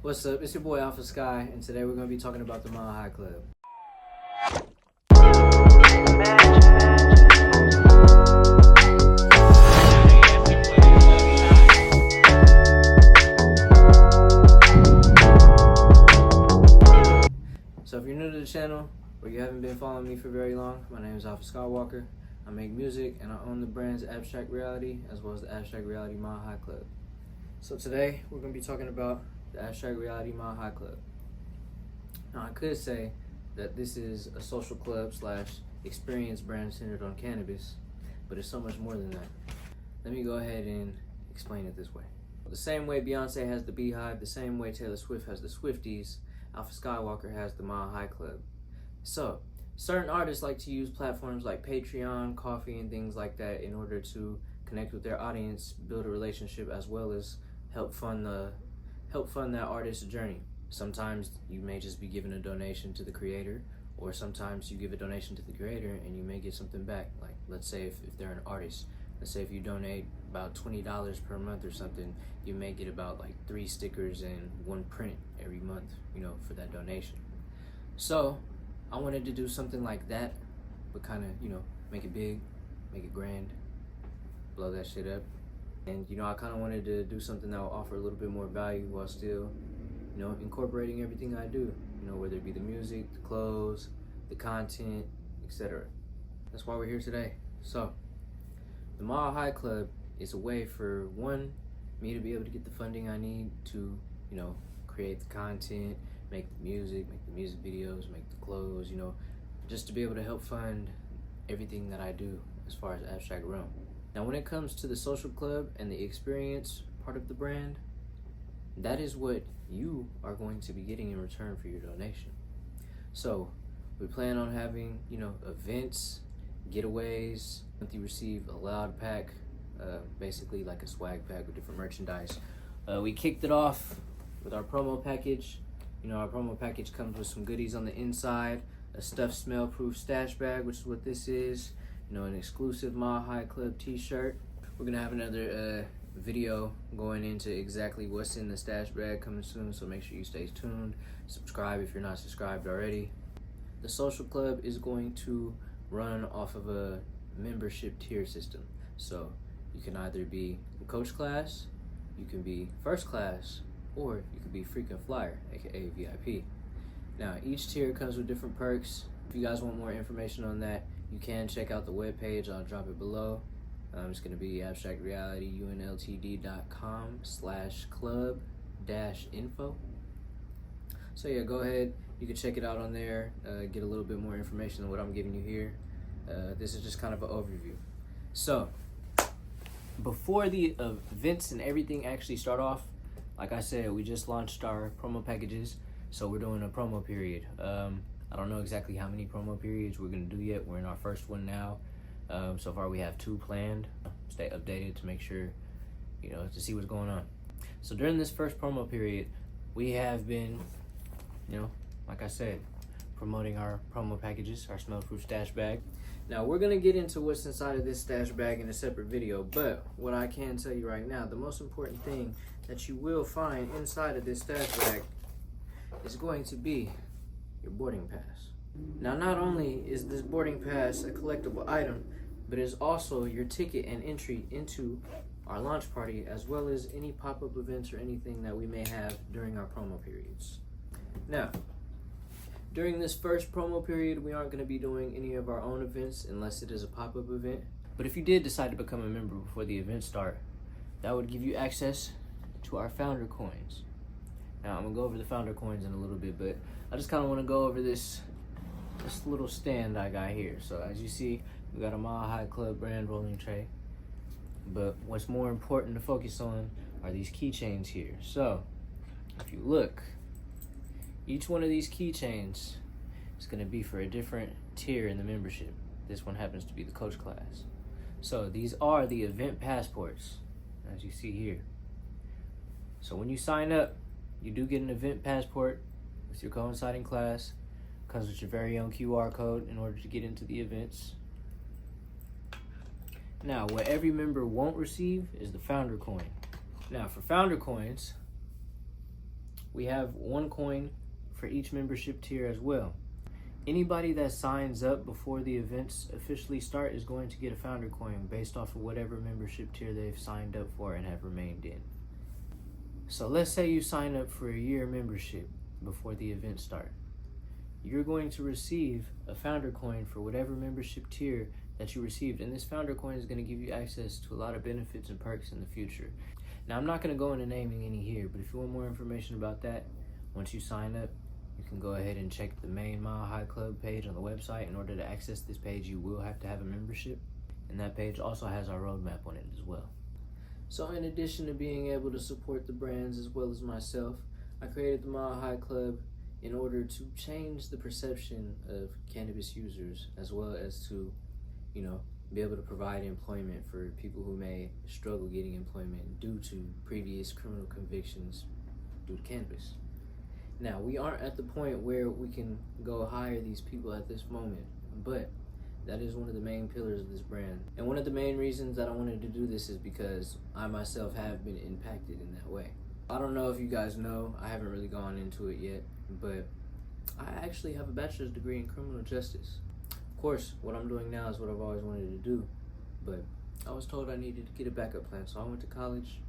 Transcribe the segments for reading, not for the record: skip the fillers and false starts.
What's up? It's your boy Alpha Sky, and today we're going to be talking about the Mile High Club. So if you're new to the channel, or you haven't been following me for very long, my name is Alpha Skywalker. I make music, and I own the brands Abstrakt Reality, as well as the Abstrakt Reality Mile High Club. So today, we're going to be talking about the Abstrakt Reality Mile High Club. Now, I could say that this is a social club / experience brand centered on cannabis, but it's so much more than that. Let me go ahead and explain it this way. The same way Beyonce has the Beehive, the same way Taylor Swift has the Swifties, Alpha Skywalker has the Mile High Club. So, certain artists like to use platforms like Patreon, Coffee, and things like that in order to connect with their audience, build a relationship, as well as help fund that artist's journey. Sometimes you may just be giving a donation to the creator, or sometimes you give a donation to the creator and you may get something back. Like, let's say if they're an artist, let's say if you donate about $20 per month or something, you may get about like 3 stickers and 1 print every month, for that donation. So I wanted to do something like that, but kind of, make it big, make it grand, blow that shit up. And, I kind of wanted to do something that will offer a little bit more value while still, incorporating everything I do, whether it be the music, the clothes, the content, etc. That's why we're here today. So, the Mile High Club is a way for, one, me to be able to get the funding I need to, create the content, make the music videos, make the clothes, just to be able to help fund everything that I do as far as Abstrakt realm. Now, when it comes to the social club and the experience part of the brand, that is what you are going to be getting in return for your donation. So we plan on having, events, getaways. You receive a loud pack, basically like a swag pack with different merchandise. We kicked it off with our promo package. Our promo package comes with some goodies on the inside, a stuffed smell-proof stash bag, which is what this is, an exclusive Mile High Club t-shirt. We're gonna have another video going into exactly what's in the stash bag coming soon, so make sure you stay tuned. Subscribe if you're not subscribed already. The social club is going to run off of a membership tier system. So you can either be coach class, you can be first class, or you could be frequent flyer, aka VIP. Now, each tier comes with different perks. If you guys want more information on that, you can check out the webpage. I'll drop it below. It's going to be abstraktrealityunltd.com/club-info. So yeah, go ahead. You can check it out on there, get a little bit more information than what I'm giving you here. This is just kind of an overview. So, before the events and everything actually start off, like I said, we just launched our promo packages, so we're doing a promo period. I don't know exactly how many promo periods we're going to do yet. We're in our first one now. So far we have 2 planned. Stay updated to make sure, to see what's going on. So during this first promo period, we have been, like I said, promoting our promo packages, our smell-proof stash bag. Now, we're going to get into what's inside of this stash bag in a separate video, but what I can tell you right now, the most important thing that you will find inside of this stash bag is going to be your boarding pass. Now, not only is this boarding pass a collectible item, but it's also your ticket and entry into our launch party, as well as any pop-up events or anything that we may have during our promo periods. Now, during this first promo period, we aren't going to be doing any of our own events unless it is a pop-up event. But if you did decide to become a member before the events start, that would give you access to our founder coins. Now, I'm going to go over the founder coins in a little bit, but I just kind of want to go over this little stand I got here. So as you see, we got a Mile High Club brand rolling tray. But what's more important to focus on are these keychains here. So if you look, each one of these keychains is going to be for a different tier in the membership. This one happens to be the coach class. So these are the event passports, as you see here. So when you sign up, you do get an event passport with your coinciding class. Comes with your very own QR code in order to get into the events. Now, what every member won't receive is the founder coin. Now, for founder coins, we have 1 coin for each membership tier as well. Anybody that signs up before the events officially start is going to get a founder coin based off of whatever membership tier they've signed up for and have remained in. So let's say you sign up for a year membership before the events start. You're going to receive a founder coin for whatever membership tier that you received, and this founder coin is going to give you access to a lot of benefits and perks in the future. Now, I'm not going to go into naming any here, but if you want more information about that, once you sign up, you can go ahead and check the main Mile High Club page on the website. In order to access this page, you will have to have a membership, and that page also has our roadmap on it as well. So in addition to being able to support the brands as well as myself, I created the Mile High Club in order to change the perception of cannabis users, as well as to, be able to provide employment for people who may struggle getting employment due to previous criminal convictions due to cannabis. Now, we aren't at the point where we can go hire these people at this moment, but that is one of the main pillars of this brand. And one of the main reasons that I wanted to do this is because I myself have been impacted in that way. I don't know if you guys know, I haven't really gone into it yet, but I actually have a bachelor's degree in criminal justice. Of course, what I'm doing now is what I've always wanted to do, but I was told I needed to get a backup plan, so I went to college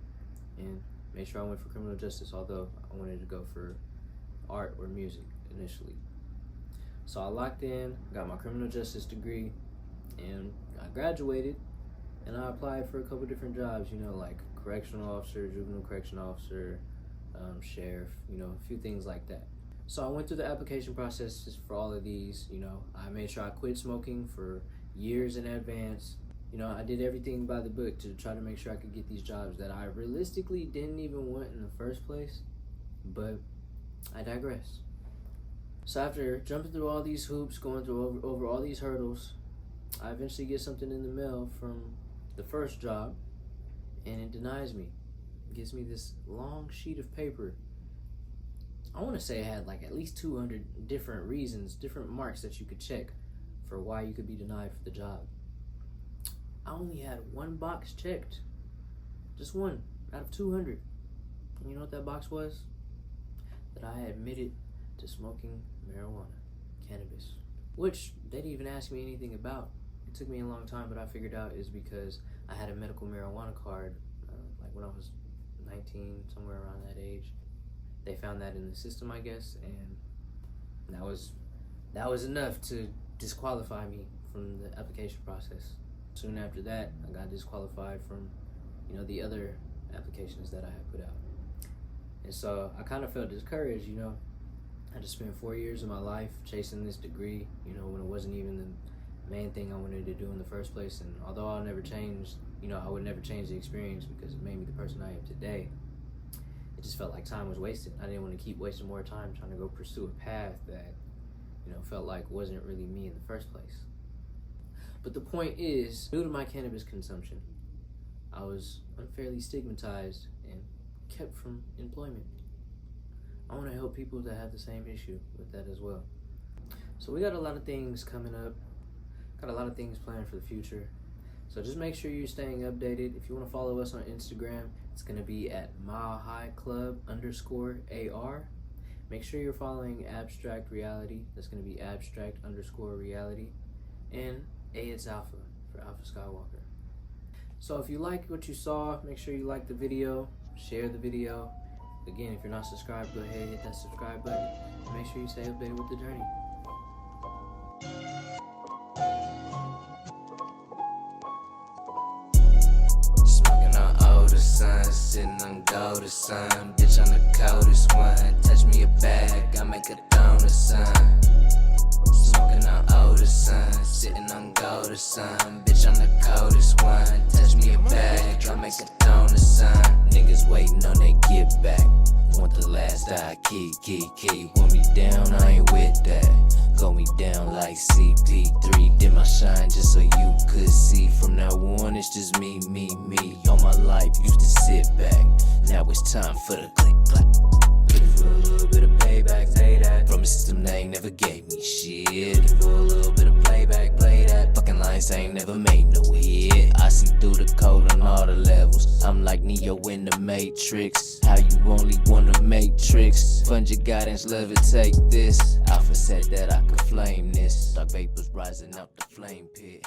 and made sure I went for criminal justice, although I wanted to go for art or music initially. So I locked in, got my criminal justice degree, and I graduated, and I applied for a couple different jobs, like correctional officer, juvenile correctional officer, sheriff, a few things like that. So I went through the application processes for all of these. I made sure I quit smoking for years in advance. I did everything by the book to try to make sure I could get these jobs that I realistically didn't even want in the first place, but I digress. So after jumping through all these hoops, going through over all these hurdles, I eventually get something in the mail from the first job, and it denies me. It gives me this long sheet of paper. I want to say it had like at least 200 different reasons, different marks that you could check for why you could be denied for the job. I only had one box checked. Just one out of 200. And you know what that box was? That I admitted to smoking marijuana, cannabis, which they didn't even ask me anything about. It took me a long time, but I figured out is because I had a medical marijuana card, like when I was 19, somewhere around that age. They found that in the system, I guess, and that was enough to disqualify me from the application process. Soon after that, I got disqualified from, the other applications that I had put out. And so I kind of felt discouraged, I had to spend 4 years of my life chasing this degree, when it wasn't even the main thing I wanted to do in the first place. And although I'll never change, I would never change the experience because it made me the person I am today. It just felt like time was wasted. I didn't want to keep wasting more time trying to go pursue a path that, felt like wasn't really me in the first place. But the point is, due to my cannabis consumption, I was unfairly stigmatized and kept from employment. I want to help people that have the same issue with that as well. So we got a lot of things coming up, got a lot of things planned for the future. So just make sure you're staying updated. If you want to follow us on Instagram, it's going to be at milehighclub_AR. Make sure you're following Abstrakt Reality. That's going to be Abstrakt_reality. And it's Alpha for Alpha Skywalker. So if you like what you saw, make sure you like the video, share the video. Again, if you're not subscribed, go ahead and hit that subscribe button. And make sure you stay updated with the journey. Sitting on gold or sun, bitch, I'm the coldest one. Touch me a bag, I make a donut sign. Smoking on older sun, sitting on gold or sun, bitch, I'm the coldest one. Touch me a bag, I make a donut sign. Niggas waiting on they get back. Want the last eye, key. Want me down, I ain't with that. Go me down like CP3. Did my shine just so you could see. From now on, it's just me. All my life used to sit back. Now it's time for the click clack. Looking for a little bit of payback, say that. From a system they ain't never gave me shit. Looking for a little bit of playback, play that. Fucking lines ain't never made no hit. I see through the code on all the levels. I'm like Neo in the Matrix. How you only wanna make tricks? Fund your guidance, levitate this. Alpha said that I could flame this. Dark vapors rising out the flame pit.